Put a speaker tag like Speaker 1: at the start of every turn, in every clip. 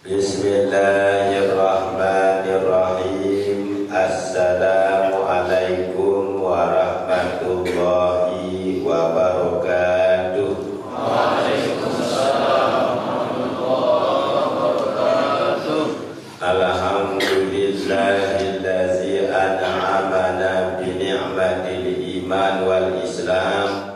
Speaker 1: Bismillahirrahmanirrahim. Assalamualaikum warahmatullahi wabarakatuh.
Speaker 2: Waalaikumsalam warahmatullahi wabarakatuh.
Speaker 1: Alhamdulillahillazi an'amana bi ni'matil iman wal islam.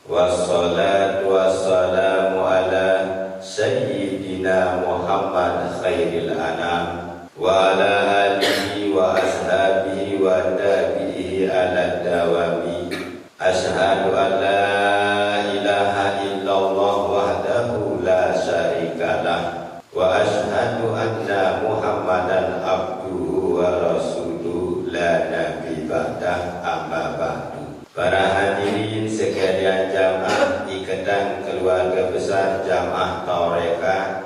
Speaker 1: Wassalatu wassalamu ala Sayyidina Muhammad khairil anam wa ala alihi wa ashabihi wa tabi'ihi ala dawami. Ashhadu an la ilaha illallah wahdahu la syarikalah wa ashhadu anna Muhammadan abduhu wa rasuluhu la nabi ba'dah, amma ba'du. Para hadirin sekalian jamaah Ikatan Keluarga Besar Jamaah Thariqah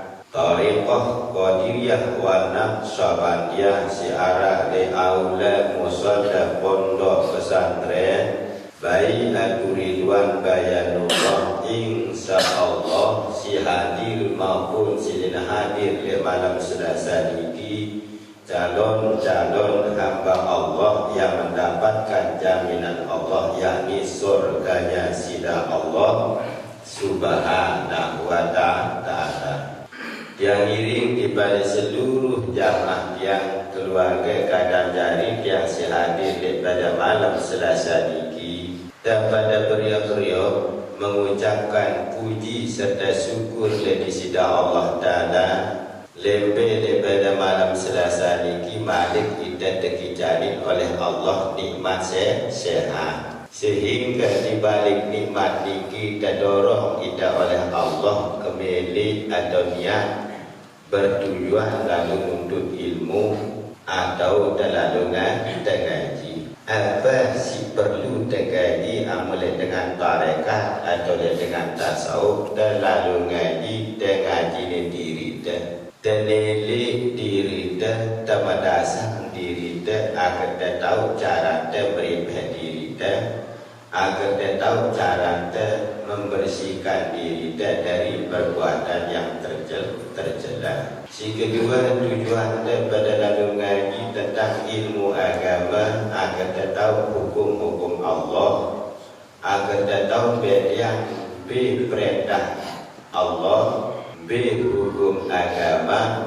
Speaker 1: Qadiriyah wa Naqsyabandiyah Syiarah li Aula Musada Pondok Pesantren Bainatul Ridwan Bayanullah, insyaallah si hadir maupun si hadir di malam Selasa niki calon-calon hamba Allah yang mendapatkan jaminan Allah, yakni surganya sida Allah subhanahu wa ta'ala. Yang iring kepada seluruh jamaah yang keluarga kadang jari yang hadir pada malam Selasa niki, dan pada beliau mengucapkan puji serta syukur kepada sida Allah Ta'ala lebih daripada malam Selasa niki Malik kita terkijarin oleh Allah nikmat sehat, sehingga dibalik nikmat niki terdorong kita oleh Allah kembali atau niat bertujuan lalu menuntut ilmu atau terlalu ngaji. Apa si perlu tergaji mulai dengan tarekat atau dengan tasawuf, terlalu ngaji dan ngaji diri tenelih diri dan tamadasang diri dan agar dia tahu cara dia beribadah diri dan agar dia tahu cara dia membersihkan diri dia dari perbuatan yang tercela. Si kedua tujuan dia pada lalu ngaji tentang ilmu agama agar dia tahu hukum-hukum Allah, agar dia tahu yang perintah Allah, hukum agama,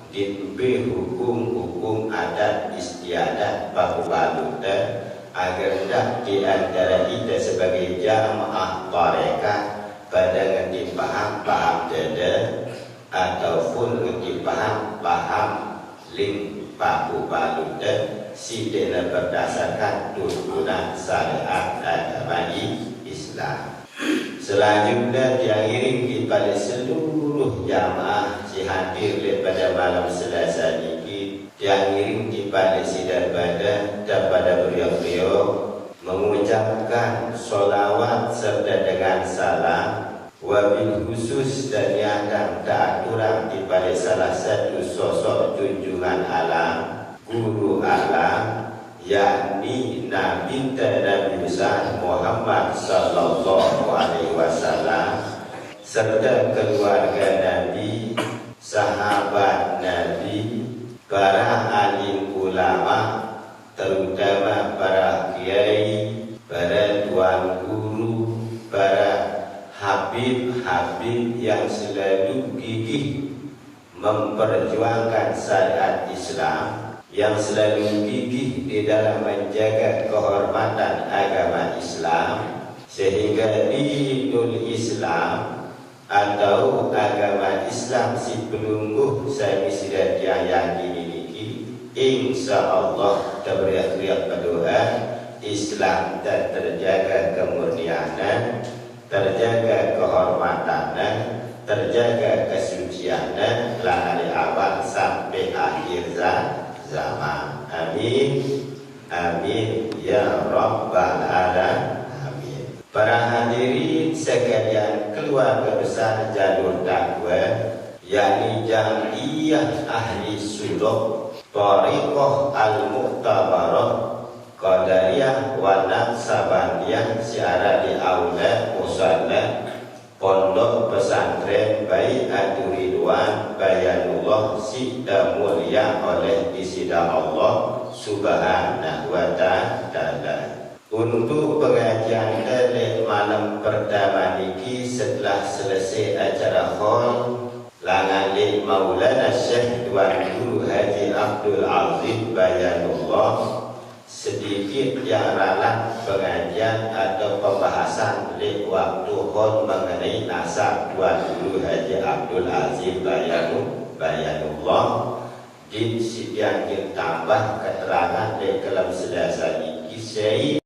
Speaker 1: dan hukum adat istiadat baku-baku, agar tidak di antara kita sebagai jamaah tarekat pada ngerti paham dada ataupun ngerti paham link baku-baku si dana berdasarkan tuntunan syariat agama Islam. Selanjutnya diakhiri kepada seluruh jamaah si hadir pada malam Selasa niki, diakhiri kepada si daripada beliau mengucapkan sholawat serta dengan salam, wabil khusus dan yang tak kurang kepada salah satu sosok junjungan alam, guru alam, yakni Nabi besar Muhammad sallallahu alaihi wasallam serta keluarga Nabi, sahabat Nabi, para alim ulama, terutama para kiai, para tuan guru, para habib-habib yang selalu gigih memperjuangkan syariat Islam, yang selalu gigih di dalam menjaga kehormatan agama Islam, sehingga dinul Islam atau agama Islam si pelungguh saya misidat yang yakini insya Allah teriak-teriak berdoa Islam dan terjaga kemurnianan, terjaga kehormatanan, terjaga kesucianan dari awal sampai akhir zaman. Amin, amin ya rabbal alamin. Para hadirin sekalian keluarga besar jalur dakwah, yakni Jam'iyah Ahli Suluk Thariqah Al-Mu'tabarah Qadariyah wa Naqsabandiyah Syiara di Aula Musalla Pondok Pesantren Baiatur Ridwan Bayanullah Sidda Mulia oleh disida Allah Subhanahu wa ta'ala. Untuk pengajian dari malam pertama niki setelah selesai acara hall langan Maulana Syekh Tuan Guru Haji Abdul Aziz Bayanullah sedikit yang ralat pengajian atau pembahasan di waktu hall mengenai nasab Tuan Guru Haji Abdul Aziz Bayanullah di yang ditambah keterangan di dalam sedasa niki saya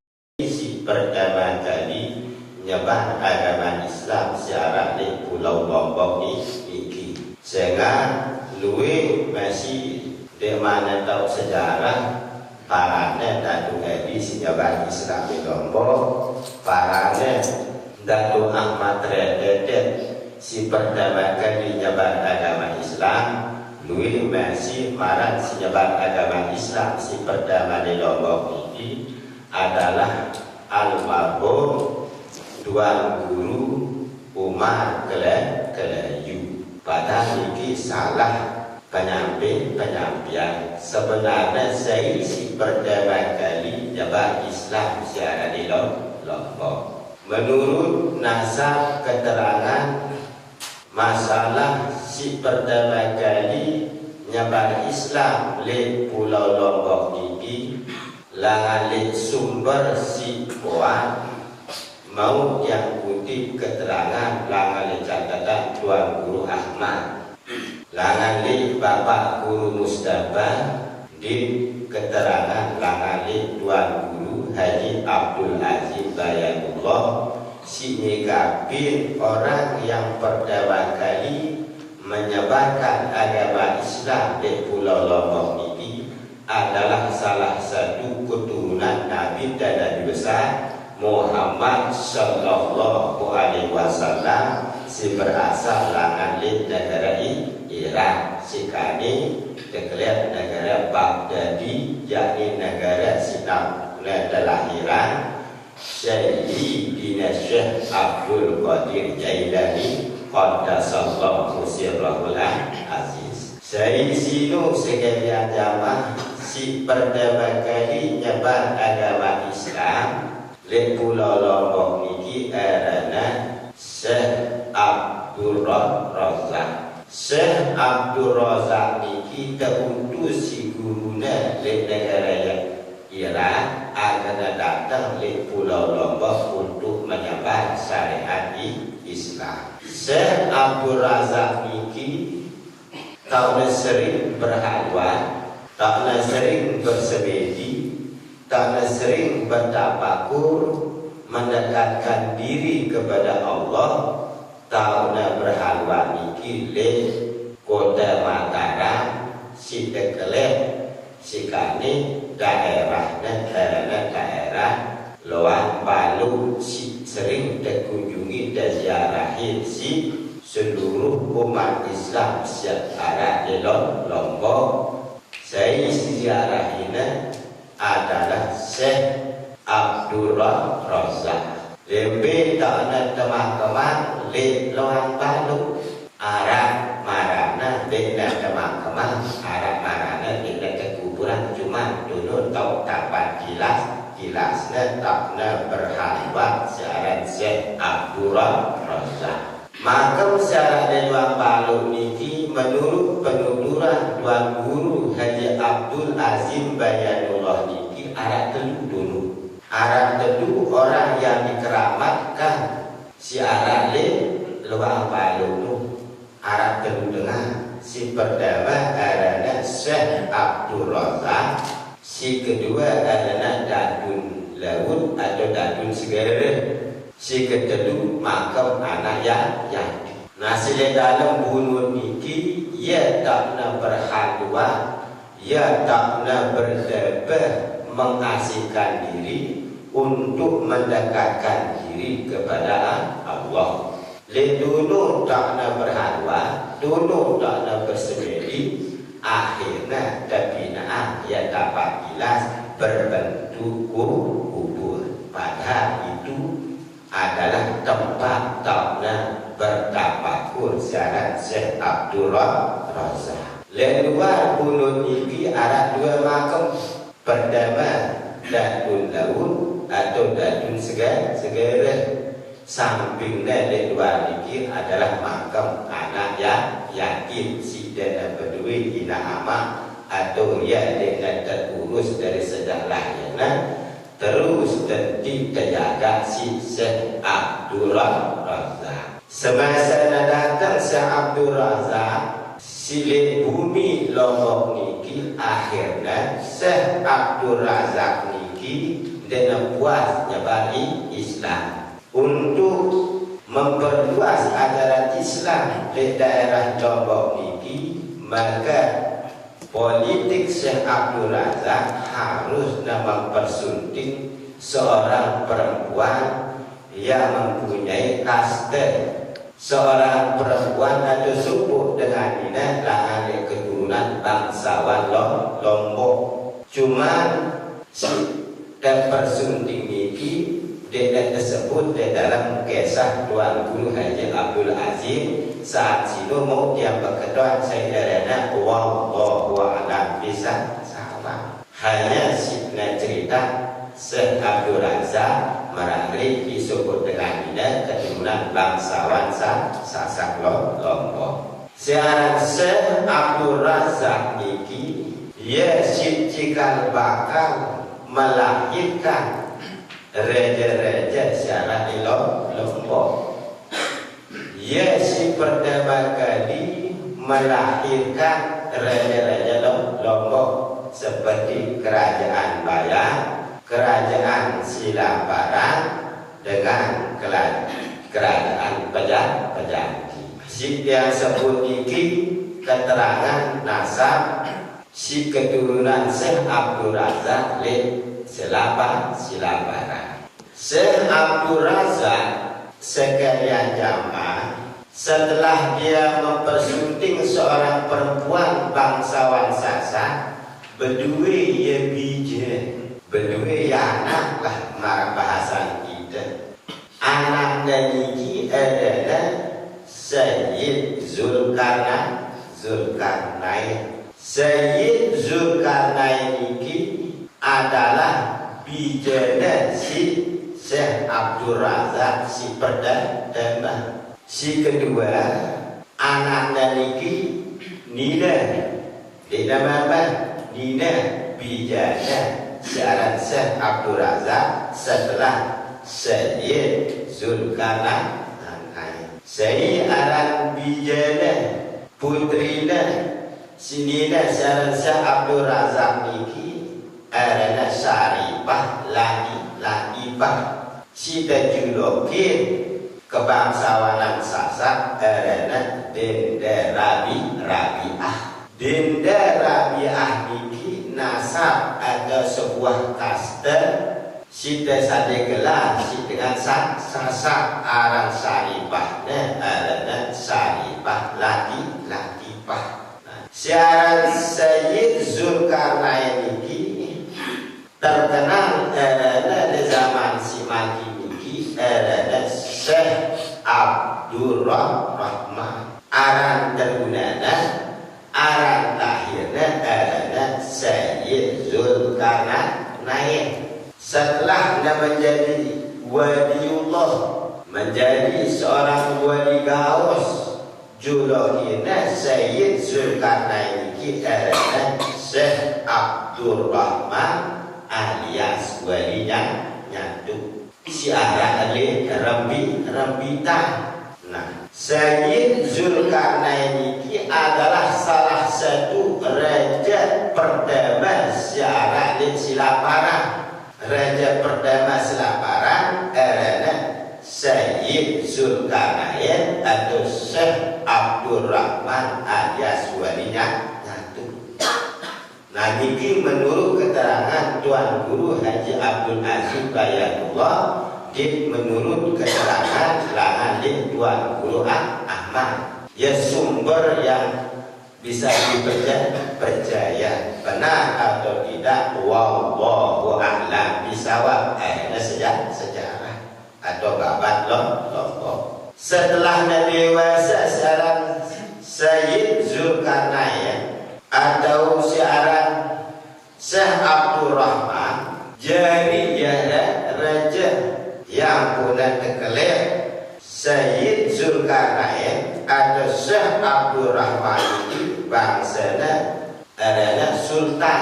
Speaker 1: pertama kali nyebar agama Islam secara di Pulau Lombok ini, sehingga luwe masih di mana tahu sejarah parane Datuk Edi nyebar Islam di Lombok, parane Datuk Ahmad Rededet si pertama kali nyebar agama Islam, luwe masih marah si nyebar agama Islam si pertama di Lombok ini adalah almarhum Tuan Guru Umar Kelayu. Padahal ini salah penyampaian. Sebenarnya saya si pertama kali nyebar Islam secara di Lombok. Menurut nasab keterangan masalah si pertama kali nyebar Islam di Pulau Lombok ini langali sumber si Puan mau yang kutip keterangan langali catatan Tuan Guru Ahmad, langali Bapak Guru Mustafa di keterangan langali Tuan Guru Haji Abdul Aziz Bayanullah si nyikapin orang yang pertama kali menyebarkan agama Islam di Pulau Lombok ini adalah salah satu keturunan Nabi dan Nabi besar Muhammad Sallallahu Alaihi Wasallam si berasal langan negara Iran, si kini deklarasi negara Baghdadi, yakni negara Sinam kelahiran Sayyidina Syekh Abdul Qadir Jailani Qaddasallahu sirrahul aziz. Saya sinu sekalian jamaah si pertama kali nyebar agama Islam di Pulau Lombok niki erana Syekh Abdul Razak. Syekh Abdul Razak niki teutus si guruna di negara Iran akan datang di Pulau Lombok untuk menyebar syariat Islam. Syekh Abdul Razak niki tak sering berhalwat, tak sering bersemedi, tak sering bertafakur, mendekatkan diri kepada Allah, tak berhalwat niki le kota Mataram, si Tekelek, si Kani, daerah Loan Palu, si sering terkunjungi dan ziarahin si seluruh umat Islam secara di Lombok. Saya ziarahina adalah Syekh Abdul Razak. Lebih tak ada teman-teman di Loan Palu, Arab marana di teman-teman Arab marana di kekuburan cuma dulu tahu tapat kilasnya takna berhalwat secara Syekh Abdul Razak. Maka secara di Luang Palu niki menurut penuturan Tuan Guru Haji Abdul Aziz Bayanullah niki arah teduh dulu. Arah teduh orang yang dikeramatkan si arah di Luang Palu tu arah teduh tengah. Si pertama adalah Syekh Abdul Razak, si kedua adalah Dadun Laut atau Dadun Segara. Si kedua makam anak yang nasi dalam bunuh niki ia tak nak berhaluan, ia tak nak berdebat mengasihkan diri untuk mendekatkan diri kepada Allah. Dulu tak nak berhalwa, dulu tak nak bersemedi, akhirnya terbinaan yang dapat jelas berbentuk kubur. Padahal itu adalah tempat tak nak bertafakur syarat Syekh Abdul Razak. Luar bulut ini ada dua makam. Pertama Dadun Laut atau Dadun Segera. Sampingnya di luar ini adalah makam anak yang yakin si dan berdua ina amak atau ia dengan terurus dari sejak lahirnya terus tentu terjaga si Syekh Abdul Razak. Semasa datang Syekh Abdul Razak silih bumi Lombok niki, akhirnya Syekh Abdul Razak niki dengan puas nyebari Islam untuk memperluas ajaran Islam di daerah Lombok niki. Maka politik Syekh Abdul Razak harus mempersunting seorang perempuan yang mempunyai kaste, seorang perempuan atau suku dengan ini lahan keturunan bangsawan Lombok. Cuman dan persunting ini tidak tersebut di dalam kisah Tuan Guru Haji Abdul Aziz saat situ mau yang berketuan sayyidina wallahu a'lam bisa sama. Hanya sibna cerita Syekh Abdul Razak merangkali disebut dengan ini keturunan bangsawan Sasak Lombok. Sekarang Syekh Abdul Razak niki ia cikal bakal melahirkan raja-raja secara Lombok. Ia si pertama kali melahirkan raja-raja Lombok seperti Kerajaan Bayan, Kerajaan Silaparan dengan Kerajaan Pejanti. Si yang sebut ini keterangan nasab si keturunan Syekh Abdul Razak le Silaparan. Syekh Abdul Razak sekalian jamaah, setelah dia mempersunting seorang perempuan bangsawan Sasak, berdua ia bijen, berdua ya anak lah marah bahasan kita. Anaknya ini adalah Sayyid Zulkarnain. Sayyid Zulkarnain ini adalah bijana si Syekh Abdul Razak si pertama. Si kedua anaknya ini Nina, dinama apa? Nina bijana syarat Syekh Abdul Razak setelah Sayyid Zulkarnain. Sayyid aran bijana putrina sinina syarat Syekh Abdul Razak niki arana Syarifah Latifah. Cita julukin kebangsawanan Sasak arana Dinda Rabi'ah. Dinda Rabi'ah niki nasab ada sebuah kaste. Cita sadegelah si dengan Sasak aran Syarifah arana Syarifah Latifah. Syarat Sayyid Zulkarnain ini terkenal di zaman si Maki ini adalah Syekh Abdul Rahman. Aran tergunana, aran lahirnya adalah Sayyid Zulkarnain. Setelah dia menjadi waliullah, menjadi seorang wali gaus, julukannya Sayyid Zulkarnain ini adalah Syekh Abdul Rahman alias walinya nyatu. Si arah ali rambitan. Nah, Sayyid Zulkarnain ini adalah salah satu raja pertama sejarah di Silaparan. Raja pertama Silaparan adalah Sayyid Zulkarnain atau Syekh Abdul Rahman alias walinya nyatu. Nah, ini menurut keterangan Tuan Tuan Guru Haji Abdul Aziz Bayatullah di menurut keterangan lahan di Tuan Guru Ahmad. Ya sumber yang bisa dipercaya benar atau tidak, wallahu a'lam bisawab. Sejarah atau babat Lombok. Setelah dewasa seorang Sayyid Zulkarnain atau seorang Syekh Abdurrahman jadi raja yang punya tekelek. Sayyid Zulkarnain atau Syekh Abdurrahman itu bangsanya adalah sultan.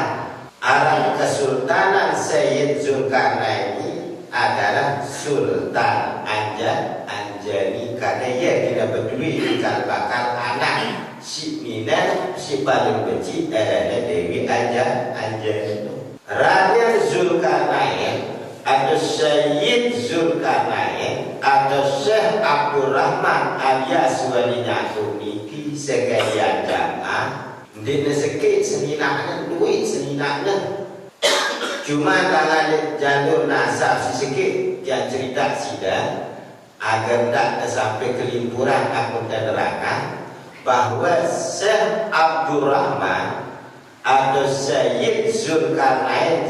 Speaker 1: Arah kesultanan Sayyid Zulkarnain ini adalah Sultan Anjani, karena ia tidak peduli kalau bakal anak si Mina si paling benci adalah Dewi Anjani. Raja Zulkarnain atau Sayyid Zulkarnain atau Syekh Abdurrahman alias Wali Nyatu niki sekalian jamaah ndene sekit seninakna duit seninakna cuma tangan jalur nasab sedikit yang cerita sidang agar tak sampai kelimpuran aku menerangkan bahwa Syekh Abdurrahman atau Sayyid Zulkarnain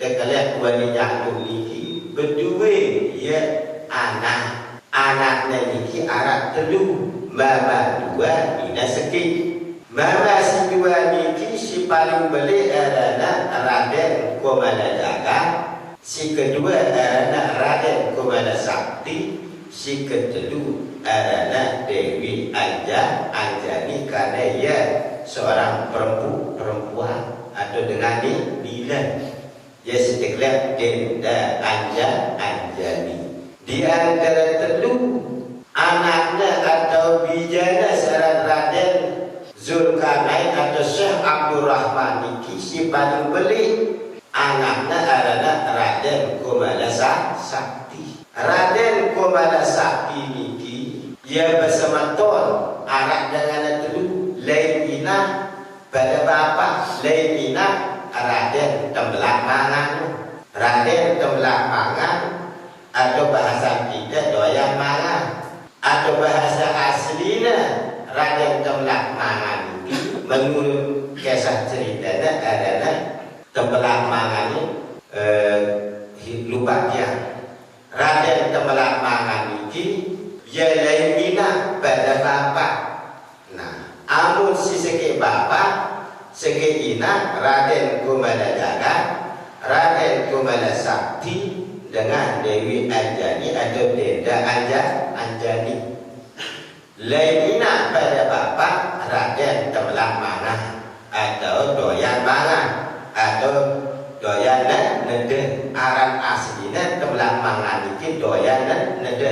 Speaker 1: dekalian Wali Nyatu niki berdua ya anaknya niki arak telu mama dua ina sekit. Mama si dua niki si paling beli adalah Raden Komalajaga, si kedua adalah Raden Komala Sakti, si kedua adalah Dewi Anjani karena ia seorang perempuan atau dengan bilan. Ya sedeklat Denda Anjani. Di antara telu anaknya atau bijana seorang Raden Zulkarnain atau Syekh Abdurrahman niki si paling beli anaknya adalah Raden Komala Sakti. Raden Komala Sakti niki ia bersama ton anak dengan telu lain ina pada bapak lain ina Raden Tembelah Mangan. Raden Tembelah Mangan atau bahasa kita doyan mangan atau bahasa aslinya Raden Tembelah Mangan itu menurut kisah ceritanya adalah Tembelah Mangan lupa dia. Raden Tembelah Mangan itu ia lain bina pada bapak. Nah, amun si segi bapak segi ina Raden Komalajaga, Raden Komala Sakti dengan Dewi Anjani atau Denda Anjani. Lainnya pada bapak Raden Tembelah Mangan atau doyan mangan atau doyan nede. Aran aslinya Tembelah Mangan itu doyan nede.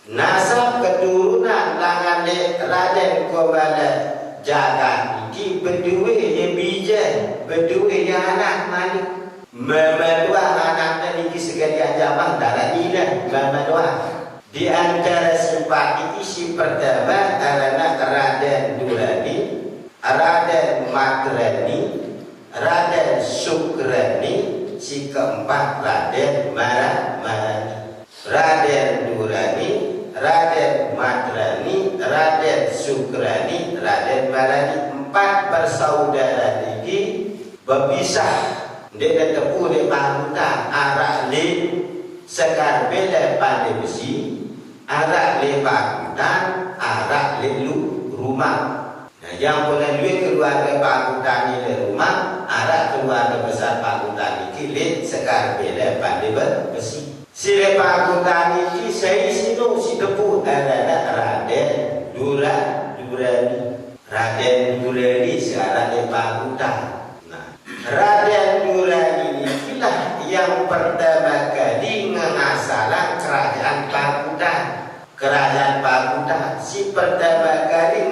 Speaker 1: Nasab keturunan langan Raden Komalajaga ini berdua yang bijak, berdua yang anak manik. Mama dua anaknya niki sekalian zaman darah ina mama dua. Di antara simpati isi pertama adalah Raden Durani, Raden Makrani, Raden Sukrani, si keempat Raden Marani. Raden Durani, Raden Makrani, Raden Sukrani, Raden Marani, empat bersaudara ini berpisah. Dia tepu di pangkutan arah le sekar bela pandai besi, arah le pangkutan, arah le rumah. Nah, yang punya duit keluarga pangkutan ini rumah, arah keluarga besar pangkutan ini le sekar bela pandai besi. Si le pangkutan ini saya sino si tepu adalah Raden Durani. Raden Durani sekarang le pangkutan. Raden Durani inilah yang pertama kali mengasalan kerajaan Pakutan. Kerajaan Pakutan si pertama kali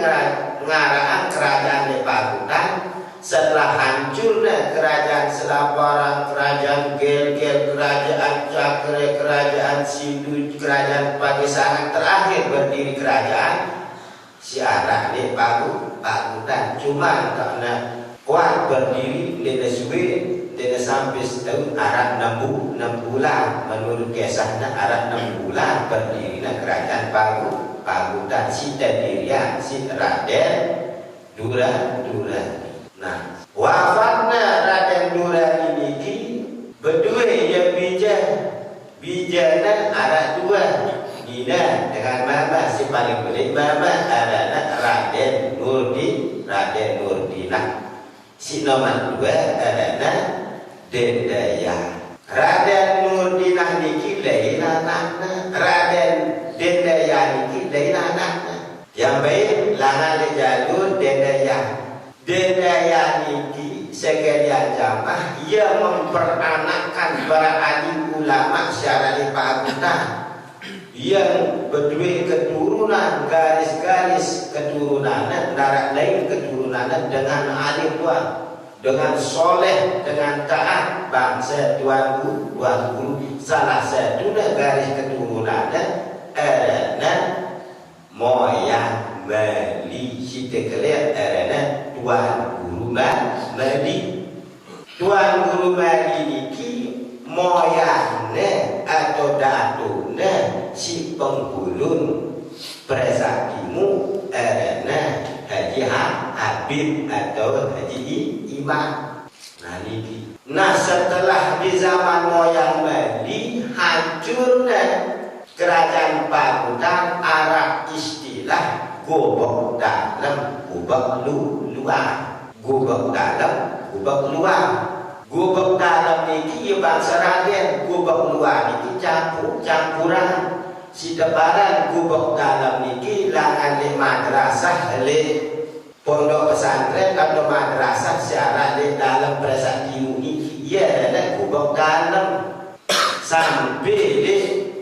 Speaker 1: ngaraan kerajaan di Pakutan setelah hancurnya kerajaan Selaparang, kerajaan Gel-Gel, kerajaan Cakre, kerajaan Sindu, kerajaan Pakisahan, terakhir berdiri kerajaan si arah di Pakutan. Cuma karena kuat berdiri di suwe di tidak sampai setahun Arab 6 bulan menurut kisahnya Arab 6 bulan berdirinya kerajaan Pagutan si Tadirian si Raden Durrani. Nah, wafatnya Raden Durrani ini berdua ya bijana Arab 2 Dina dengan mama si paling belik mama adalah Raden Nurdinah. Si nomor 2 adalah Dendaya. Raden Nurdinah niki lain anaknya, Raden Dendaya niki lain anaknya. Yang baik langan le jalur Dendaya. Dendaya niki sekalian jamaah ia memperanakkan para alim ulama secara di Pagutan yang berdua keturunan garis-garis keturunan darah lain keturunan dengan alim tua, dengan soleh, dengan taat bangsa tuan guru salah satu garis keturunan adalah moyang Meli si tekler adalah tuan guru Meli. Tuan guru Meli niki moyangnya atau datune si penghulun presakimu adalah Haji Habib atau Haji Imam. Nah setelah di zaman moyang Meli hancurnya kerajaan Pagutan arah istilah gobok dalam gobok luar, gobok dalam gobok luar. Gubuk dalam niki bangsa Raden, gubuk luar niki campuran. Si deparan gubuk dalam niki langan di madrasah le pondok pesantren atau madrasah secara di dalam persakti niki ia adalah gubuk dalam sampai di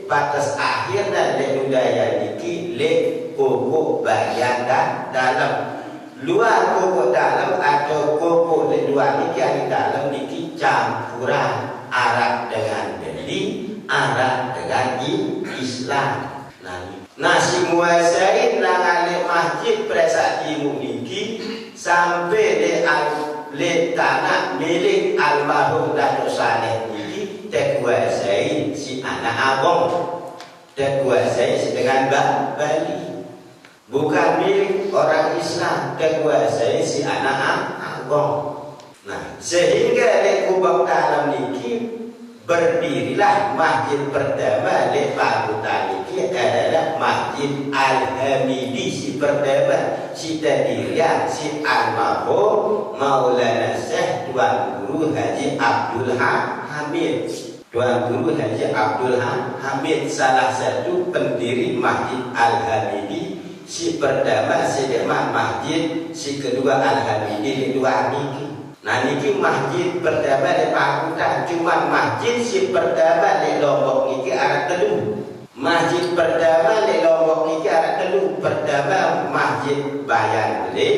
Speaker 1: batas akhirnya le budaya niki le gubuk bagian dalam. Luar gubuk dalam atau gubuk di luar niki yang di dalam niki campuran Arab dengan Beli, Arab dengan Islam. Nah si muasain langan masjid persakti niki sampai le tanah milik almarhum Datuk Saleh niki terkuasai si anak abang, terkuasai dengan Bali. Bukan milik orang Islam, terkuasai si anak abang. Nah, sehingga di gubuk dalam niki berdirilah masjid pertama di Pagutan niki adalah Masjid Al-Hamidi si pertama si Tadirian si almarhum Maulana Syekh Tuan Guru Haji Abdul Hamid. Tuan Guru Haji Abdul Hamid salah satu pendiri Masjid Al-Hamidi. Si pertama si demak masjid, si kedua Al-Hamidi di luar niki. Nah niki masjid pertama di Pagutan, cuma masjid si pertama di Lombok niki arah Teluk. Masjid pertama di Lombok niki arah Teluk. Pertama masjid Bayan Beli,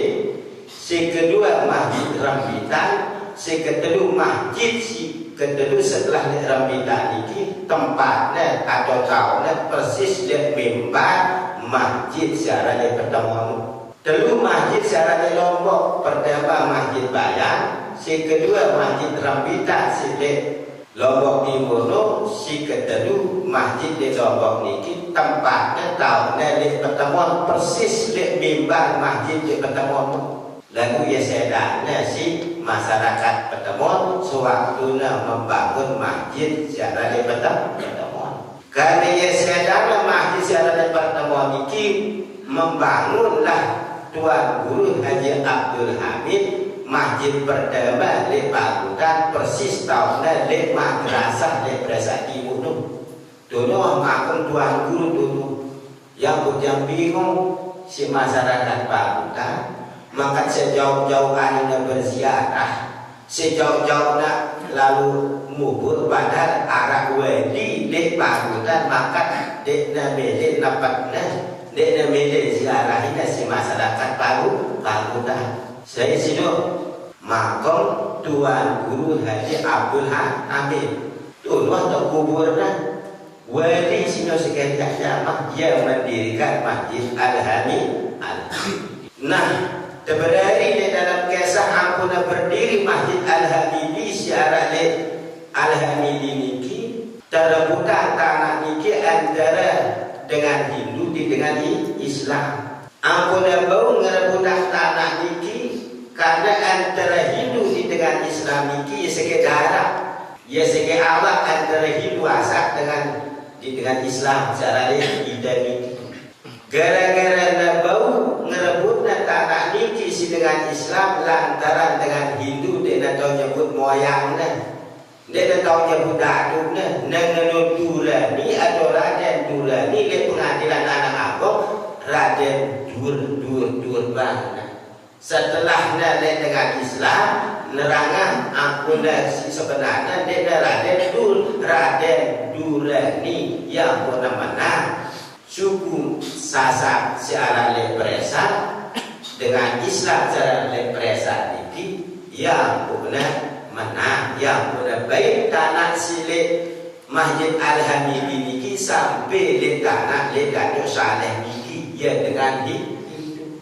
Speaker 1: si kedua masjid Rambitan, si kedua masjid si kedua setelah di Rambitan niki tempatnya atau tahunnya persis di mimbar masjid secara di pertemuan. Telu masjid secara di Lombok, pertama masjid Bayan, si kedua masjid Rambitan si di Lombok Timur, si kedua masjid di Lombok niki tempatnya tahunnya di pertemuan persis di mimbar masjid di pertemuan. Lalu ya sedangnya si masyarakat pertemuan sewaktunya membangun masjid secara di pertemuan. Karena ya sedangnya masjid secara di pertemuan niki membangunlah Tuan Guru Haji Abdul Hamid masjid pertama di Pagutan persis tahunnya di madrasah di Persakti Gunung. Dulu makun Tuan Guru dulu yang bingung si masyarakat Pagutan. Maka sejauh-jauh anda berziarah, sejauh-jauhnya lalu mubur pada arah wadi di Pagutan, maka dekna mele napatnya, dekna mele ziarahnya si masyarakat Pagutan. Saya sido makom Tuan Guru Haji Abdul Hamid. Dulu atau kuburnya wali sino sekalian jamaah dia mendirikan Masjid Al-Hamid. Nah Terberari di dalam kisah ampuna berdiri Masjid Al-Hamidi syarat Al-Hamidi niki terrebutan tanah niki antara dengan Hindu dengan Islam. Ampuna bau ngerebutan tanah niki karena antara Hindu dengan Islam niki segi darah, ya segi awak antara Hindu asal dengan Islam cara ida niki. Gara-gara nabau ngerebutna tanah niki si dengan Islam lantaran dengan Hindu dia tahu nyebut moyangnya, dia tahu nyebut daduknya, nengenut Durani atau Raden Durani di pengadilan anak agung Raden Dur bang. Setelahnya dia dengan Islam nerangan ampuna si sebenarnya dia Raden Durani yang mana suku Sasak secara lepresa dengan Islam secara lepresa ini yang benar menang yang benar baik tanah silik Masjid Al-Hamidi niki sampai di tanah Datuk Saleh niki ya dengan itu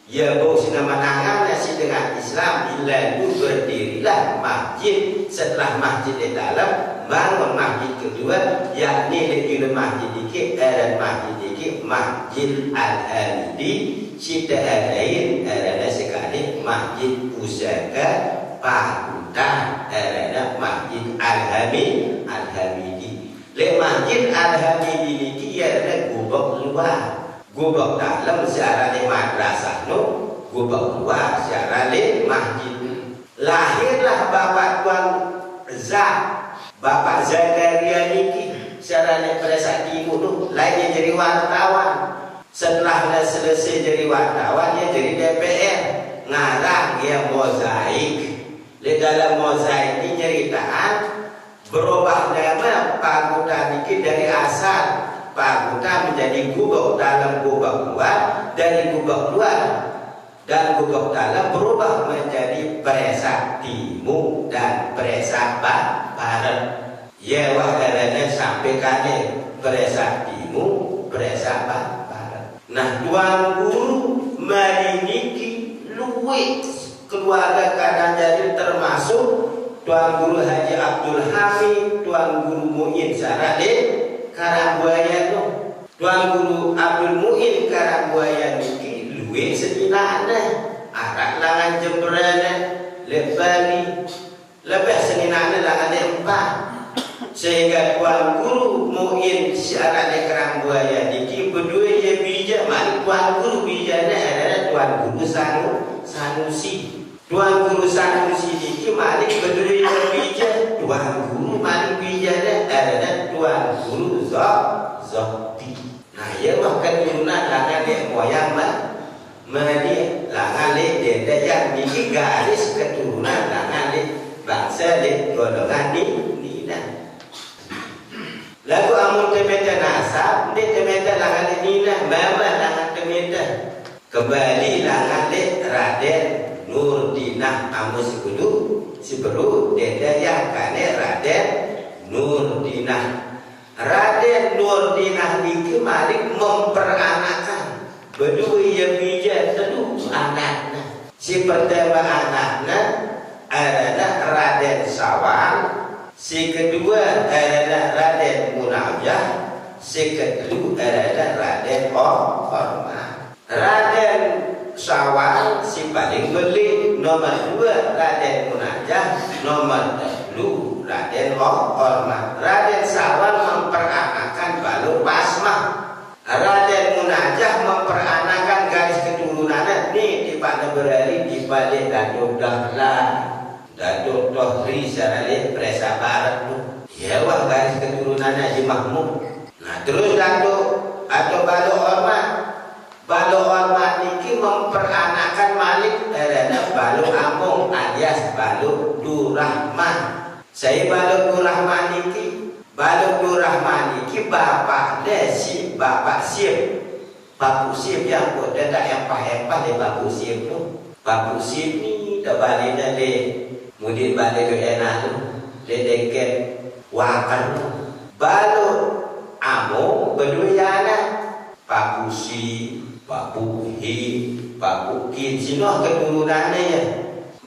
Speaker 1: ya bau sina menangan nasi dengan Islam lalu berdirilah masjid. Setelah masjid di dalam bangun masjid kedua yakni di masjid ini dan masjid Masjid Al-Hamidi cita lain ada sekali Masjid Pusaka Pakutan ada Masjid Al-Hamidi. Le Masjid Al-Hamidi ini dia ada gubuk luar, gubuk dalam secara le madrasah no, gubuk luar secara le masjid. Lahirlah Bapak Tuan Zak, Bapak Zakaria niki secara lepresa timur tu, lagi jadi wartawan. Setelah selesai jadi wartawan, dia jadi DPR. Ngarang dia mozaik. Di dalam mozaik ini nyeritaan berubah nama Pakutan ini dari asal Pakutan menjadi gubuk dalam gubuk luar, dari gubuk luar dan gubuk dalam berubah menjadi Presa Timur dan Presa Barat. Ya wajarnya sampai kali Presa Timur, Presa Barat. Nah, Tuan Guru Mariniki luwih keluarga kadang jadi termasuk Tuan Guru Haji Abdul Hamid, Tuan Guru Muin Sarade Karangbuaya tu. Tuan Guru Abdul Muin Karangbuaya niki luwih seninana arak langan Jemberana lebali lebih seninana langan empat. Sehingga Tuan Guru Muin syarat di Karangbuaya niki berdua ya bija mari Tuan Guru bijana adalah Tuan Guru Sanusi. Tuan Guru Sanusi niki mari berdua ya bija Tuan Guru mari bijana adalah Tuan Guru Zohti. Nah ya makan guna langan dek moyang madi langan dek denda yang niki garis keturunan langan dek bangsa dek golongan ni dah. Lalu amun temeta nasab, dia temeta langan nina, mama langan temeta. Kembali langan le Raden Nurdinah amun si beru denda yang kane Raden Nurdinah. Raden Nurdinah niki mari memperanakkan berdua yang bija telu anaknya. Si pertama anaknya adalah Raden Sawal. Si kedua adalah Raden Munawiyah, si kedua adalah Raden Orman. Raden Sawal si paling beli, nomor 2 Raden Munawiyah, nomor 3 Raden Orman. Raden Sawal memperanakan balur basmah. Raden Munawiyah memperanakan garis keturunannya ni di pada berari di balik Datuk Dahlan. Datuk Tohri Sarale Presa Barat tu. Ya wah garis keturunannya Haji Mahmud. Nah terus Datuk atau Balo Orman. Balo Orman niki memperanakan Malik adalah Balo Amung alias Balo Durrahman. Saya Balo Durrahman niki, Balo Durrahman niki bapaknya si Bapak Sip. Bapak Sip yang kok tidak empah-empah di Bapak Sip tu. Bapak Sip ni tak balik dari kemudian balik ke enak tu, dedeket wakan tu. Balu amo berdua anak, Pak Pusi, Pak Puhi, Baku Kizino keturunannya ya.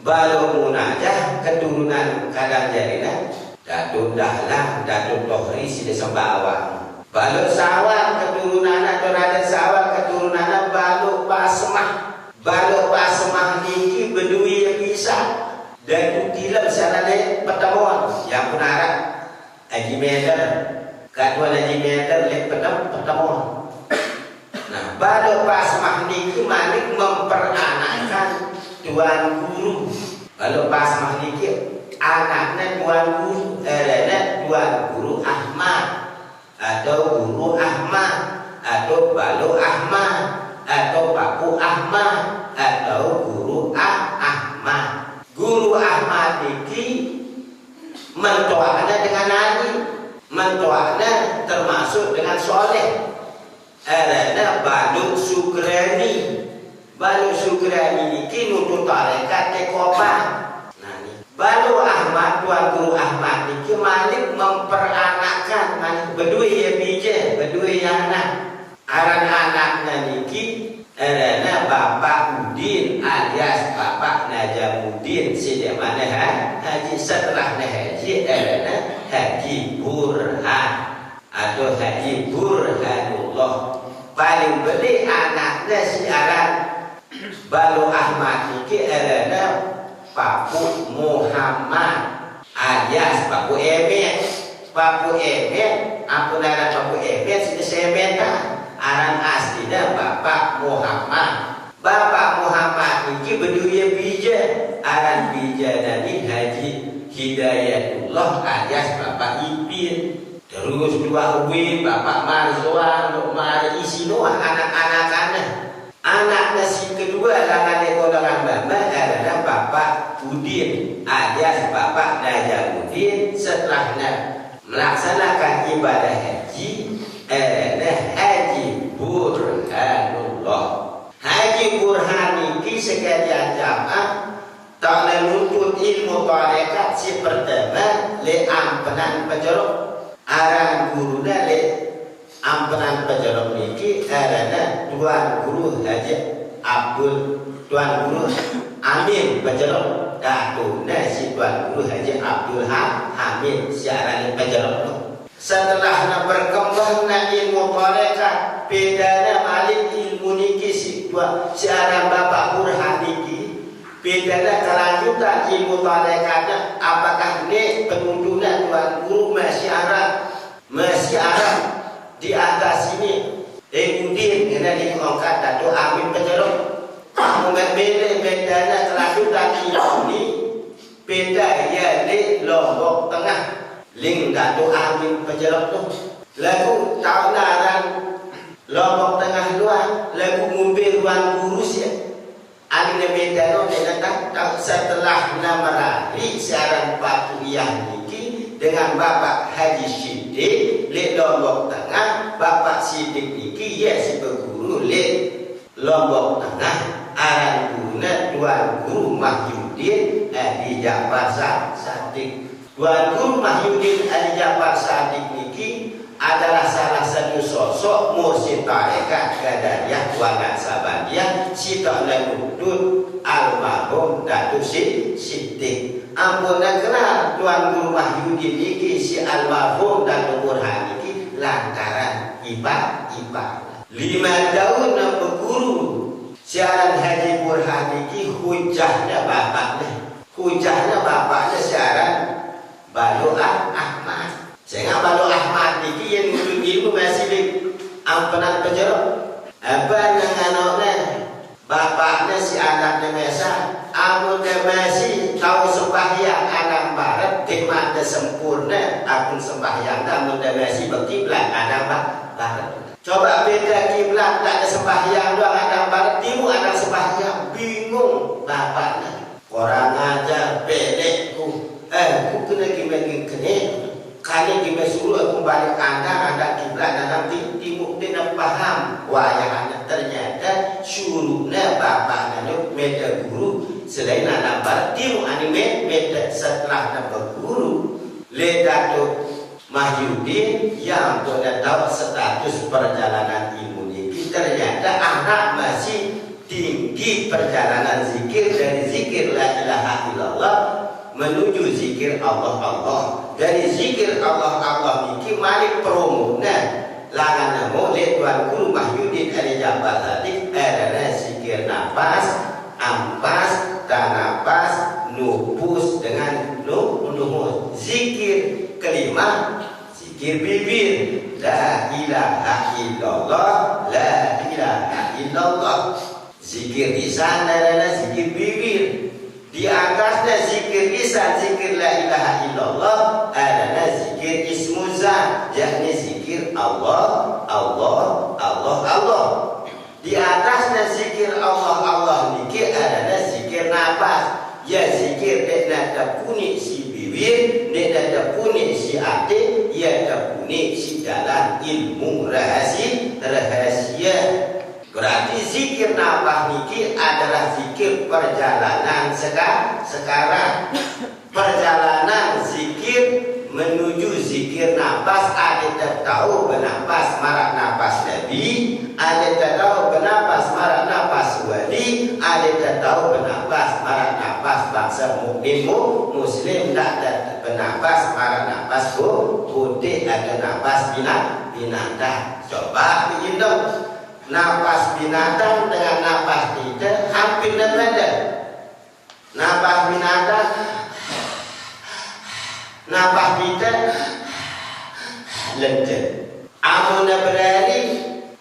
Speaker 1: Balu Munajah keturunan kadang jarina. Datuk Dahlah, Datuk Tohri sini sembawang. Balu Sawang keturunan atau Raden Sawang keturunan Balu Pasmah. Balu Pasmah niki bedui yang bisa. Dan utilam sanane pertemuan yang benar Haji Meter. Katuan Haji Meter lek pertemuan. Nah, Balu Pasmah niki Malik memperanakkan Tuan Guru. Balu Pasmah niki anaknya Tuan Guru, Tuan Guru Ahmad atau Guru Ahmad atau Balu Ahmad atau Paku Ahmad atau Guru Ahmad. Guru Ahmad niki mentoaknya dengan Nabi, mentoaknya termasuk dengan soleh. Ada Balu Sukrani. Balu Sukrani niki nutut tarekat Tekopa. Nah, Balu Ahmad, Tuan Guru Ahmad niki Malik memperanakkan Malik berdua ya bija, berdua ya anak. Aran anaknya niki ada Bapak Udin alias Bapak Najamuddin sini mana Haji setelahnya Haji ada Haji Burhan atau Haji Burhanullah. Paling beli anaknya si Aran Balu Ahmad niki ada Paku Muhammad alias Paku Emet. Paku Emet, apa nama Paku Emet sini semeta. Aran aslinya Bapak Muhammad. Bapak Muhammad niki berdua bija. Aran bija dari Haji Hidayatullah alias Bapak Ipin. Terus dua ubi Bapak Marzuan, Mari Isinoah anak-anakannya. Anaknya si kedua langan ekonomi Bamba adalah Bapak Udin alias Bapak Najamuddin. Setelahnya melaksanakan ibadah haji adalah Haji Burhanullah. Haji Burhan ini sekalian jamaah tak menuntut ilmu tarekat si pertama le ampenan pejeruk. Aran gurunya le ampenan pejeruk niki adalah Tuan Guru Haji Abdul, Tuan Guru Amin pejeruk. Datuna si Tuan Guru Haji Abdul Hamid siaran pejeruk. Setelah berkembang ilmu tarekat, bedanya Malik ilmu niki si siaran Bapak Burhan niki. Bedanya kelanjutan ilmu tarekatnya, apakah ini penunjukan Tuan Guru masih Arab di atas ini Udin kena diangkat Datuk Amin Pejeruk. Bedanya kelanjutan ilmu ini beda ya di Lombok Tengah ling Datuk Amin Pejeruk tu. Lagu tahunan Lombok Tengah luar lagu mobil Tuan Guru sih. Alina bedano datang setelah nama hari siaran Patuyah niki dengan Bapak Haji Siddiq le Lombok Tengah. Bapak Siddiq niki ya si berguru le Lombok Tengah. Aran guna Tuan Guru Mahyudin di Jafar Sadiq. Tuan Guru Mahyudin di Jafar Sadiq niki adalah salah satu sosok mursyid tarekat Qadariyah Wangan Sabandiyah Sita Lengudud almarhum Datuk Siddiq. Ampun kenal Tuan Guru Mahyudin niki si almarhum Datuk Burhan niki lantaran ibadah 5 tahun berguru. Siaran Haji Burhan niki hujahnya bapaknya siaran Balu Ahmad. Sehingga Balu Ahmad niki yang nuntut ilmu masih di ampenan Pejeruk. Apa yang anaknya bapaknya si anaknya Mesa amun masih tahu sembahyang anak barat tikmat sempurna akun sembahyang amun masih berkiblat anak barat. Coba beda kiblat tak ada sembahyang doang anak barat timur anak sembahyang bingung bapaknya. Orang ajar pelekku ku kena gimana kali kita suruh aku balik ada kiblat dalam timur dia paham wayahnya ternyata suruhnya bapaknya meda guru selain anak barat timur anime meda setelah dapat guru le Datuk Mahyudin yang sudah tahu status perjalanan ilmu ini ternyata anak masih tinggal di perjalanan zikir dari zikir la ilaha illallah menuju zikir Allah. Dari zikir Allah niki mari promona langan namo le Tuan Guru Mahyudin Ali Jabal tadi ada zikir nafas, ampas, tanapas, nupus dengan nuhus. Zikir kelima, zikir bibir, la ilaha illallah, la ilaha illallah. Zikir lisan adalah zikir bibir. Di atasnya zikir lisan, zikir la ilaha illallah adalah zikir ismuzan, yakni zikir Allah. Di atasnya zikir Allah niki adalah zikir nafas. Ya zikir nek dapuni si bibir, nek dapuni si hati, ya dapuni si jalan ilmu rahasia. Berarti zikir nafas niki adalah zikir perjalanan sekarang. Perjalanan zikir menuju zikir nafas, ada tahu bernafas marak nafas Nabi, ada tahu bernafas marak nafas wali, ada tahu bernafas marak nafas bangsa mukmin muslim, tak ada bernafas marak nafas putih, ada nafas binatang. Coba bikin dong. Nafas binatang dengan nafas kita hampir berbeda. Nafas binatang, nafas kita lecet. Amun berani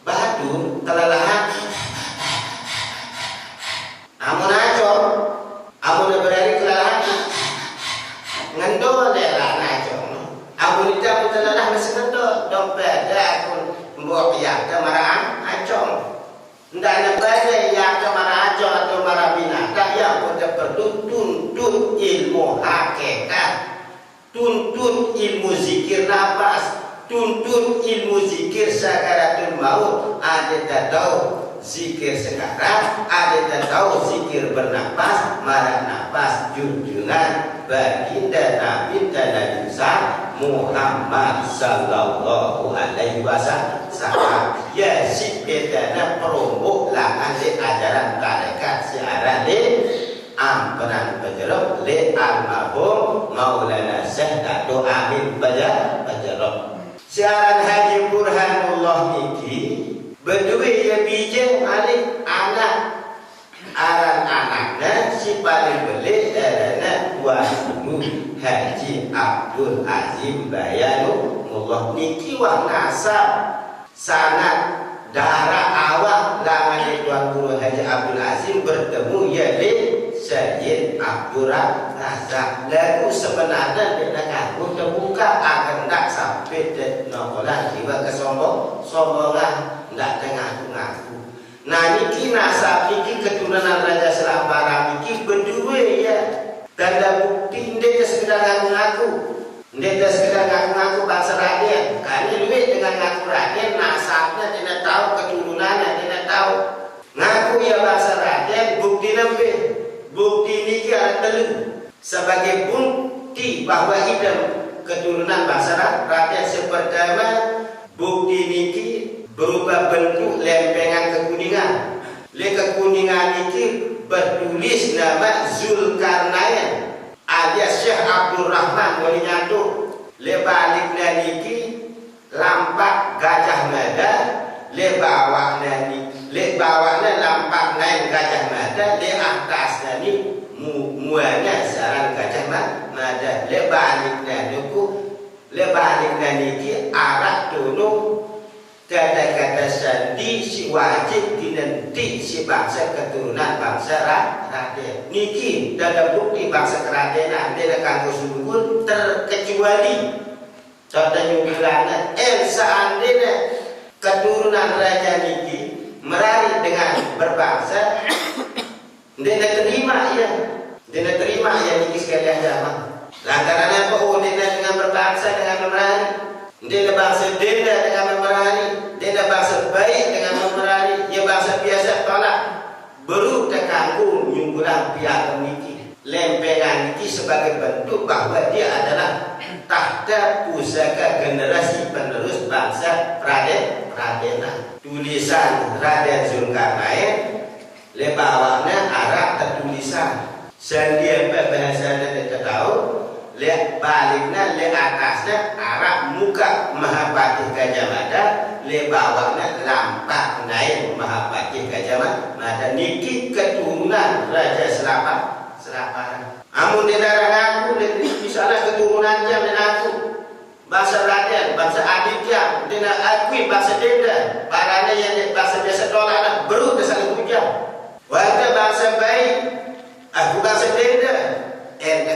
Speaker 1: badu kelelahan. Amun acor, amun berani kelelahan ngendol adalah acor. Amun tidak kelelahan masih ngendol. Dompet aku membawa pihak kemarahan acor. Tidak ada banyak yang kemarahan acor atau marah binatang yang sudah bertuntut ilmu hakikat, tuntut ilmu zikir nafas, tuntut ilmu zikir sakaratul maut. Ada tahu zikir sekarang, ada tahu zikir bernafas, marah nafas junjungan baginda Nabi dan Nabi Muhammad sallallahu alaihi wasallam. Ya si bedana perombok langan di ajaran tarekat siaran di amperan pejerok le almarhum Maulana Syekh Dato' Amin Pajarok. Siaran Haji Burhanullah niki berdua ya bijak malik anak aran anaknya si paling belik adalah Tuan Guru Haji Abdul Azim Bayanullah niki wah nasab sangat darah awak langan Tuan Guru Haji Abdul Azim bertemu yaitu Sayyid Abdul Razak. Lalu sebenarnya dia ngaku terbuka akan tak sampai ke nokolan jiwa kesombongan tak ngaku-ngaku. Nah niki nasab niki keturunan Raja Selambaran niki berdua ya. Tanda bukti dia sekedar ngaku-ngaku. Dia sekedar ngaku-ngaku bangsa Raden. Karena duit dengan ngaku Raden nasabnya tidak tahu, keturunannya tidak tahu. Ngaku ya bangsa Raden, bukti lebih. Bukti niki ada telu sebagai bukti bahwa idam keturunan bangsa Raden. Pertama, bukti niki berupa bentuk lempengan kekuningan. Le kekuningan niki bertulis nama Zulkarnain alias Syekh Abdul Rahman Wali Nyatu. Le baliknya niki lampak Gajah Mada. Le bawahnya lampak naik Gajah Mada. Le atasnya ni muanya sarang Gajah Mada. Le baliknya niki arah tunu kata-kata sandi si wajib dinanti si bangsa keturunan bangsa Raden. Niki dalam bukti bangsa keradenan dia kanggo sungguh terkecuali. Contohnya bilangnya seandainya keturunan raja niki merari dengan berbangsa, dia terima ya niki sekalian zaman. Lantaran apa? Dia dengan berbangsa dengan merari. Dia bangsa denda dengan memerani, dia bangsa baik dengan memerani, dia bangsa biasa tolak. Baru terkanggu nyunggulan pihak niki. Lempengan niki sebagai bentuk bahwa dia adalah tahta pusaka generasi penerus bangsa Radenan. Tulisan Raden Zulkarnain le bawahnya Arab tertulisan. Sedia bahasanya tidak tahu, le baliknya le atasnya Arab muka Mahapatih Gajah Mada, le bawahnya lampak naik Mahapatih Gajah Mada. Niki keturunan Raja Selaparan. Amun di darah aku, misalnya keturunan jam dan aku, bangsa Raden, bangsa Aditya, dengan akui bangsa Denda, parana yang bangsa biasa tolak, baru saling hujang. Warga bangsa baik, aku bangsa Denda,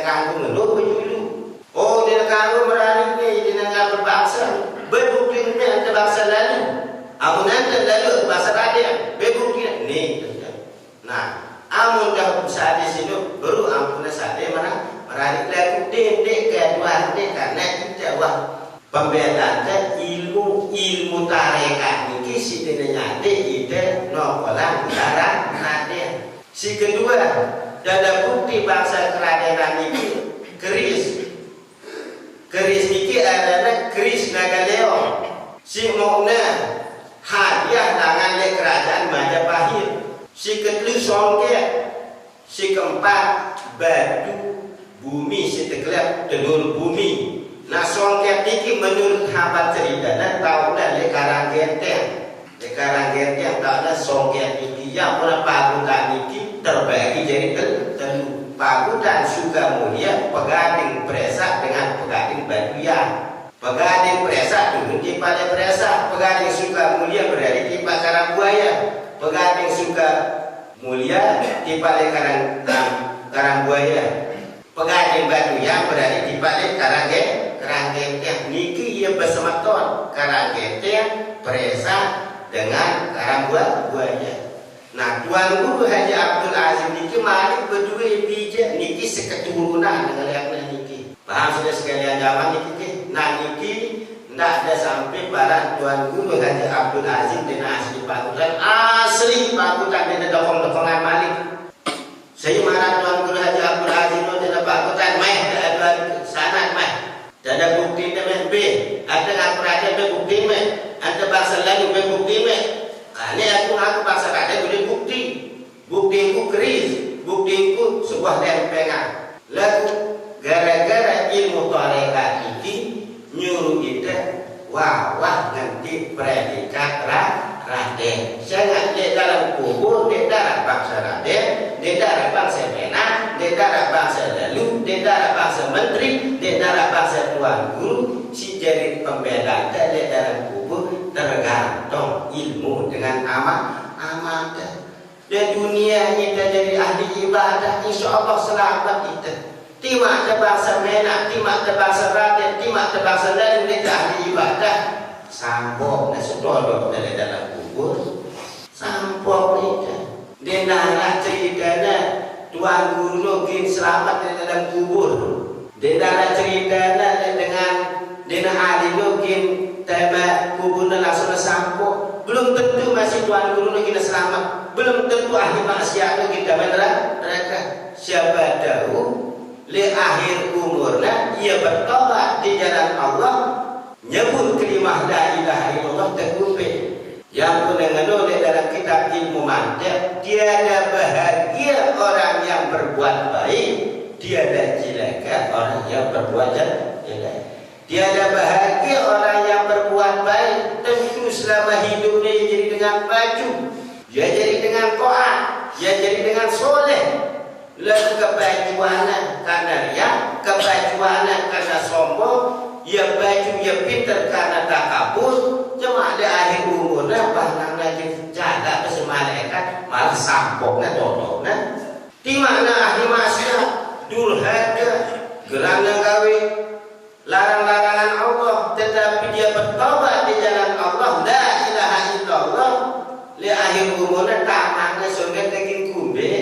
Speaker 1: kanggung menurut dulu. Oh, dia kanggung berani ni, dia nak berbangsa, berbuktinya ada bangsa lalu. Amun anda lalu bangsa Raden, berbuktinya ni. Nah. Amun dah usaha di sini baru ampun saja mana menarik lagu dendek kedua dek karena kita wah pembedaan ilmu tarekat ini si denenya ide nokolan darah nade. Si kedua dada bukti bangsa kerajaan ini keris ini adalah keris Nagaleo. Si mona hadiah tangan le kerajaan Majapahit. Si kedua songket, si keempat batu bumi, si tegelap telur bumi. Nah songket ini menurut habat cerita, dan tahu dah le karang genteng tahu dah songket ini yang pernah pagutan ini terbagi jadi telur. Pagutan suka mulia pegading presak dengan pegading batuya. Pegading presak dulu di pada presak, pegading suka mulia berada di Karang Buaya. Pegading suka mulia di balik karang buaya. Pegading batu yang berada di balik karang genteng. Niki ia bersematon karang genteng presa dengan karang buaya. Nah, Tuan Guru Haji Abdul Azim niki malik berdua bijak niki seketurunan dengan yang niki. Paham sudah sekalian zaman niki. Nah niki tidak ada sampai barang Tuan Guru Haji Abdul Azim dan asli pakutan dan dokong-dokongan malik. Saya marah Tuan Guru Haji Abdul Azim dan pakutan ada sanad ada bukti dengan B, ada ngaku raja B bukti ada bangsa lain B bukti ini aku bangsa raja boleh buktiku keris, buktiku sebuah lempengan. Lalu gara-gara ilmu tarekat ini nyuruh kita wah nanti predikat Raden. Sangat di dalam kubur, di dalam bangsa Raden, di dalam bangsa Menak, di dalam bangsa Lalu, di dalam bangsa Menteri, di dalam bangsa Tuan Guru. Si jadi pembedaan di dalam kubur tergantung ilmu dengan amal. Di dunia kita jadi ahli ibadah, insya Allah selamat kita. Timak ke bangsa Menak, timak ke bangsa Raden, timak ke bangsa lain di ahli ibadah. Sampok na sutodok dari dalam kubur. Sampok itu. Dia nak ceritanya Tuan Guru Nogin selamat di dalam kubur. Dia nak ceritanya dengan ahli Nogin tema kubur langsung sampok. Belum tentu masih Tuan Guru Nogin selamat. Belum tentu ahli maksiat kita mereka. Siapa tahu li akhir umurnya ia bertobat di jalan Allah, nyebut kalimah la ilaha illallah terkumpul. Yang mengenal dalam kitab ilmu mantiq, tiada bahagia orang yang berbuat baik, tiada celaka orang yang berbuat jelek. Tiada bahagia orang yang berbuat baik, tentu selama hidupnya ia jadi dengan baju, ia jadi dengan taat, ia jadi dengan soleh. Lalu kebajuanan karena riya, kebajuanan karena sombong, ia baju ia pintar karena takabur. Cuma di akhir umurnya bahkan lagi jaga besi malaikat malah sampoknya todoknya. Di mana ahli maksiat durhaka gerana gawe larang-larangan Allah, tetapi dia bertobat di jalan Allah, la ilaha illallah. Di akhir umurnya tamannya surga daging kumbe.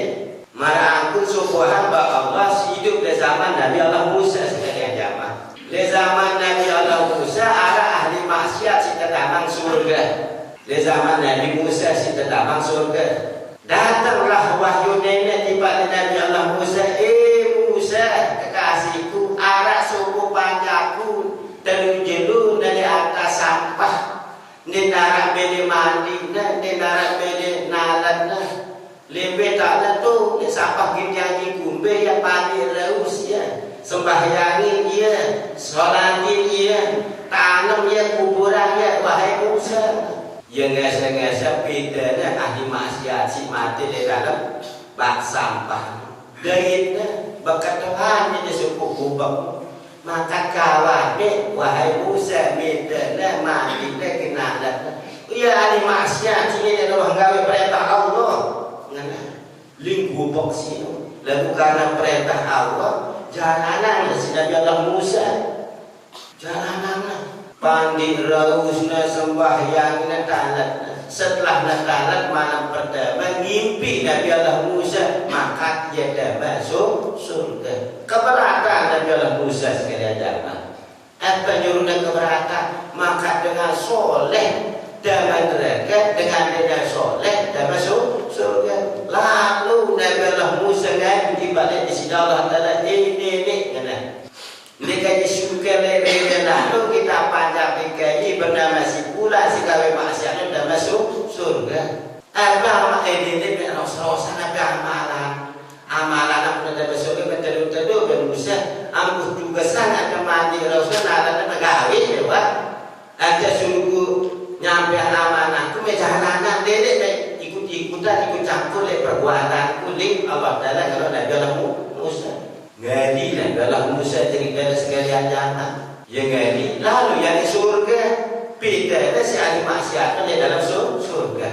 Speaker 1: Mara aku subhan ba Allah hidup di zaman Nabi Allah Musa sekalian zaman. Di zaman Nabi Allah Musa arah ahli maksiat si tetamang surga. Di zaman Nabi Musa si tetamang surga. Datanglah wahyu nenek tiba di Nabi Allah Musa. Musa kekasihku, arah suku panjaku terjelu dari atas sampah. Di darat beli mandi, di darat beli nalan. Le siapa yang kumbe ya pagi reus ya, sembahyangin ya, sholatin ya, tanam ya, kuburan ya, wahai Musa. Yang ngasa-ngasa bedanya ahli maksiat si mati di dalam bak sampah. Dayitnya bakat Tuhan ini suku kubang. Maka kawannya wahai Musa bedanya mati deh kenalan. Iya ahli maksiat sini adalah gawe perintah Allah. Ngana linggu boksi lalu karena perintah Allah jalanan si Nabi Allah Musa jalanan pandi rausna sembahyangna talat. Setelah talat malam pertama ngimpi Nabi Allah Musa maka dia dah masuk surga. Keberatan Nabi Allah Musa sekalian jamaah. Apa nyuruhnya keberatan? Maka dengan soleh dan mereka dengan dia soleh dan masuk surga. Lalu Nabi Allah Musa kan di balik di sini Allah Taala ini kena. Ini kaji suka lele lalu kita panjang kaji bernama si pula si kawe maksiatnya dan masuk surga. Apa ini Rasulullah amalan aku dah masuk ke teduh dan Musa ampuh juga sangat mandi Rasulullah dan gawe dewa. Ada suruh nyampe amanah tu jalanan dedek ikut-ikutan ikut campur le perbuatan kulit Allah Taala kalau Nabi Allah Musa ngali Nabi Allah Musa cerita sekalian jangan ya ngali lalu yang di surga beda si ahli maksiat di dalam surga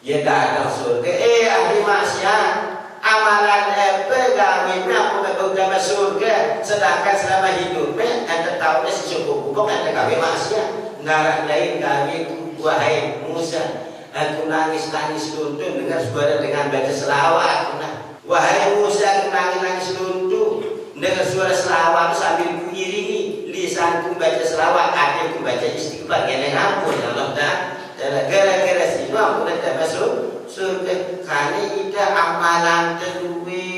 Speaker 1: ya datang surga ahli maksiat amalan apa gawe aku beberapa surga sedangkan selama hidupnya anda tahu si suku kubuk anda gawe maksiat ngarang lain gawe wahai Musa, aku nangis luntur dengar suara dengan baca selawat. Wahai Musa, aku nangis luntur dengar suara selawat sambil kuiringi lisanku baca selawat, hatiku baca istighfar. Yang ampun Allah Taala. Gara-gara situ aku dah masuk surga. Karena kita amalan terduwe,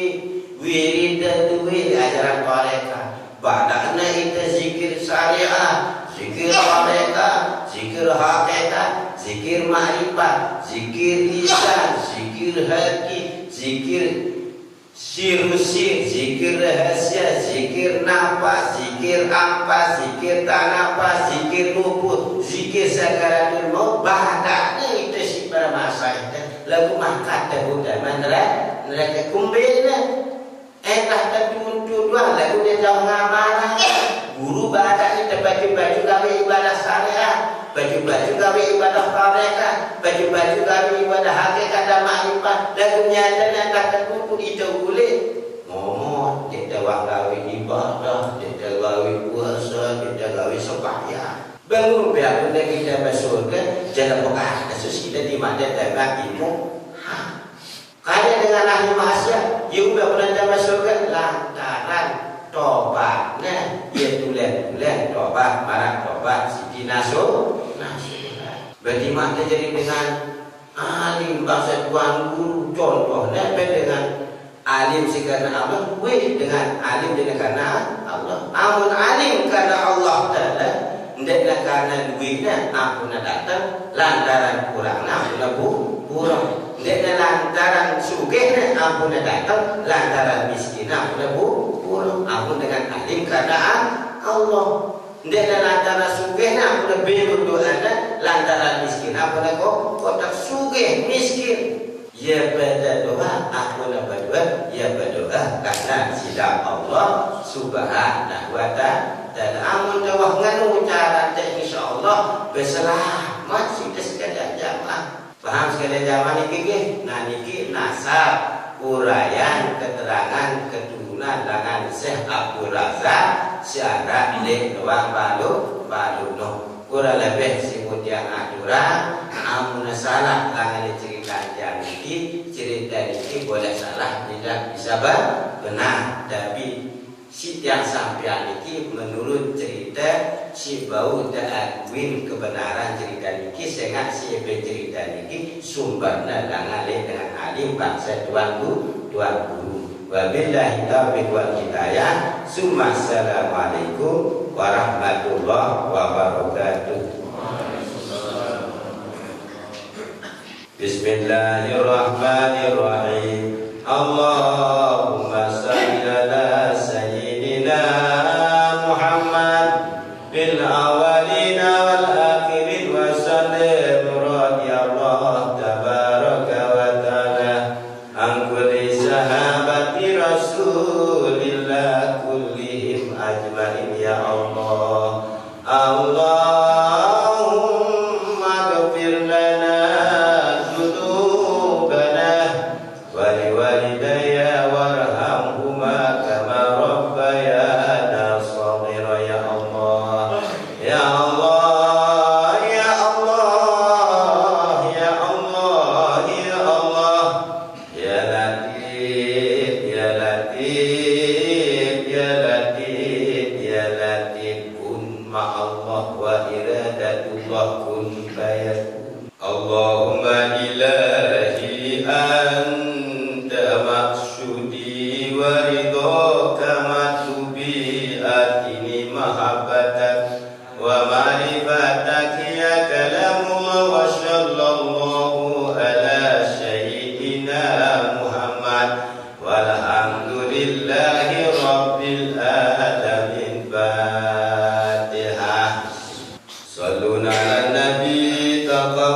Speaker 1: wirid terduwe ajaran mereka. Badakna kita zikir syariah. Zikir mereka, zikir hakikat, zikir ma'rifat, zikir lisan, zikir hati, zikir sir-sir, zikir rahasia, zikir nafas, zikir ampas, zikir tanafas, zikir luput, zikir sakaratul maut. Badaknya itu si para masa itu lagu makan terbuka mereka kumbelnya entah tertuntut lagu dia jauh ngamarah. Guru badan itu baju-baju kami ibadah syariah, baju-baju kami ibadah tarekat, baju-baju kami ibadah hakikat dan ma'rifat. Dan nyatanya tak terkumpul itu boleh. Ngomong, kita gawe ibadah, kita gawe puasa, kita gawe sembahyang. Bangun biar benda kita masuk ke jalan bekas kasus kita di mana tembak ilmu. Kaya dengan ahli maksiat, you udah pernah masuk ke lantaran tobatnya ia tulen tobat marah tobat siti nasuh. Berarti mata jadi dengan alim bahasa tuan guru contohnya dengan alim sih karena Allah, dengan alim dengan karena Allah. Amun alim karena Allah Taala, tidak karena duitnya ampun datang lantaran kurang ampun kurang. Tidak lantaran sugihnya ampun datang lantaran miskin ampun kurang. Ampun dengan alim karena Allah. Tidak lantaran sugihnya ampun lebih berdoa lantaran miskin ampun kotak sugih miskin. Ya pada doa ampun berdoa, ya berdoa karena sidang Allah Subhanahu wa Ta'ala. Amun tawah nganu cara insyaallah berselamat kita sekalian jamaah. Paham sekalian jamaah niki? Nah niki nasab uraian keterangan keturunan dengan Syekh Abdul Razak secara milik doang balu no. Kurang lebih sebut yang aturan amun salah langan cerita yang niki cerita niki boleh salah tidak bisa benar tapi si yang sampai niki menurut cerita si bau tak akuin kebenaran cerita niki sehingga si cerita niki sumbernya langan dengan alim bangsa tuan guru. Wabillahi taufiq wal hidayah. Assalamualaikum warahmatullahi wabarakatuh. Bismillahirrahmanirrahim. Allah Allah kun fayakun. Allahumma ilahi anta maksudi wa ridhaka matlubi atini mahabbatak wa ma'rifatak ya kalamullah wa sallallahu ala sayyidina Muhammad walhamdulillahi rabbil alamin. Fatihah. Sallu ala nabi taqabbal